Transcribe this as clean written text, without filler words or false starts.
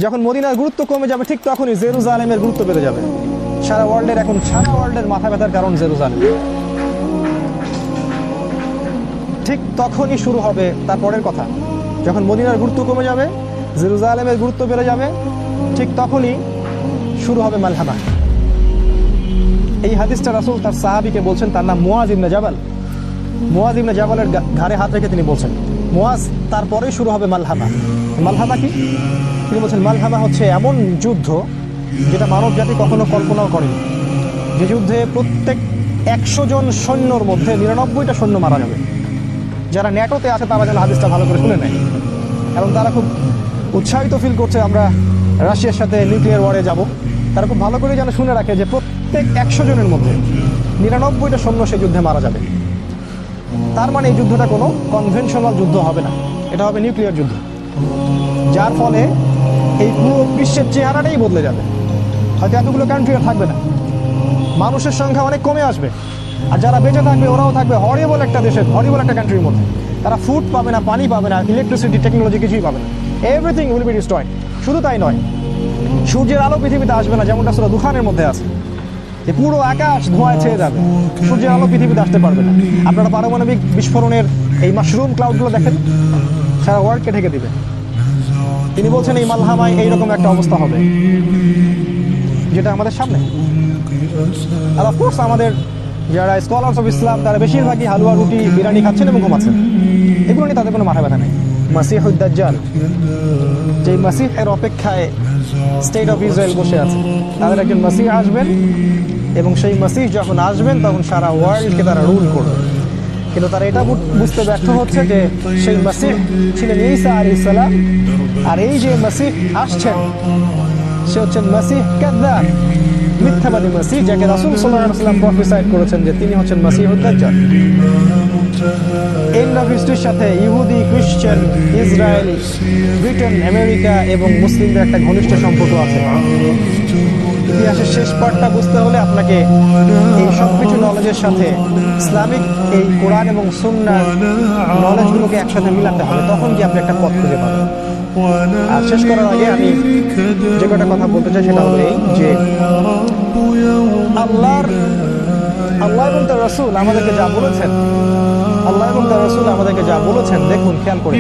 যখন মদিনার গুরুত্ব কমে যাবে ঠিক তখনই জেরুজালেমের গুরুত্ব বেড়ে যাবে। সারা ওয়ার্ল্ডের মাথা ব্যথার কারণ জেরুজালেম। ঠিক তখনই শুরু হবে তারপরের কথা, যখন মদিনার গুরুত্ব কমে যাবে, জেরুজালেমের গুরুত্ব বেড়ে যাবে, ঠিক তখনই শুরু হবে মালহামা। এই হাদিসটা রাসূল তার সাহাবীকে বলছেন, তার নাম মুআজ ইবনে জাবাল। মুআজ ইবনে জাবালের ঘাড়ে হাত রেখে তিনি বলছেন, মুআজ, তারপরেই শুরু হবে মালহামা। মালহামা কি? তিনি বলছেন, মালহামা হচ্ছে এমন যুদ্ধ যেটা মানব জাতি কখনো কল্পনাও করেনি। যে যুদ্ধে প্রত্যেক 100 জন সৈন্যর মধ্যে 99টা সৈন্য মারা যাবে। যারা ন্যাটোতে আছে তারা যেন হাদিসটা ভালো করে শুনে নেয়, এবং তারা খুব উৎসাহিত ফিল করছে আমরা রাশিয়ার সাথে নিউক্লিয়ার ওয়ারে যাব। তারা খুব ভালো করে যেন শুনে রাখে যে প্রত্যেক 100 জনের মধ্যে 99টা সৈন্য সেই যুদ্ধে মারা যাবে। তার মানে এই যুদ্ধটা কোনো কনভেনশনাল যুদ্ধ হবে না, এটা হবে নিউক্লিয়ার যুদ্ধ, যার ফলে এই পুরো বিশ্বের চেহারাটাই বদলে যাবে। হয়তো এতগুলো কান্ট্রি আর থাকবে না, মানুষের সংখ্যা অনেক কমে আসবে, আর যারা বেঁচে থাকবে ওরাও থাকবে হরিবল একটা দেশের, হরিবল একটা কান্ট্রির মধ্যে। তারা ফুড পাবে না, পানি পাবে না, ইলেকট্রিসিটি, টেকনোলজি কিছুই পাবে না। Everything will be destroyed. শুধু তাই নয়, সূর্যের আলো পৃথিবীতে আসবে না, যেমনটা সূরা দুখানের মধ্যে আছে, যে পুরো আকাশ ধোঁয়ায় ছেয়ে যাবে, সূর্যের আলো পৃথিবীতে আসতে পারবে না। আপনারা পারমাণবিক বিস্ফোরণের এই মাশরুম ক্লাউডগুলো দেখেন, সারা ওয়ার্ল্ডকে ঢেকে দিবে। তিনি বলছেন এই মালহামায় এইরকম একটা অবস্থা হবে, যেটা আমাদের সামনে। আর অফকোর্স আমাদের যারা স্কলার্স অফ ইসলাম তারা বেশিরভাগই হালুয়া, রুটি, বিরিয়ানি খাচ্ছেন এবং ঘুমাচ্ছেন। এগুলো নিয়ে তাদের কোনো মাথা ব্যথা নেই। মাসিহুদ দাজ্জাল, যে মাসিহের অপেক্ষায় স্টেট অফ ইসরায়েল বসে আছে, তাদের একজন মাসিহ আসবেন, এবং সেই মাসিহ যখন আসবেন তখন সারা ওয়ার্ল্ডকে তারা রুল করবে। কিন্তু তারা এটা বুঝতে ব্যর্থ হচ্ছে যে সেই মাসিহ ছিলেন ঈসা আলাইহিস সালাম, আর এই যে মাসিহ আসছেন সে হচ্ছেন মাসিহ কাযযাব, মিথ্যাবাদী মাসিহ, যাকে রাসূল সাল্লাল্লাহু আলাইহি ওয়াসাল্লাম প্রফেসাইড করেছেন যে তিনি হচ্ছেন মাসিহুদ দাজ্জাল। এন্ড অফ হিস্ট্রির সাথে ইহুদি, খ্রিস্টান, ইসরায়েল, ব্রিটেন, আমেরিকা এবং মুসলিমদের একটা ঘনিষ্ঠ সম্পর্ক আছে। ইতিহাসের শেষ পার্টটা বুঝতে হলে আপনাকে এই সব কিছু নলেজের সাথে ইসলামিক এই কোরআন এবং সুন্নাহর নলেজগুলোকে একসাথে মিলাতে হবে, তখন কি আপনি একটা পথ খুঁজে পাবেন। আর শেষ করার আগে আমি যে কটা কথা বলতে চাই সেটা হলো এই যে আল্লাহ এবং তার রাসূল আমাদেরকে যা বলেছেন, দেখুন খেয়াল করে,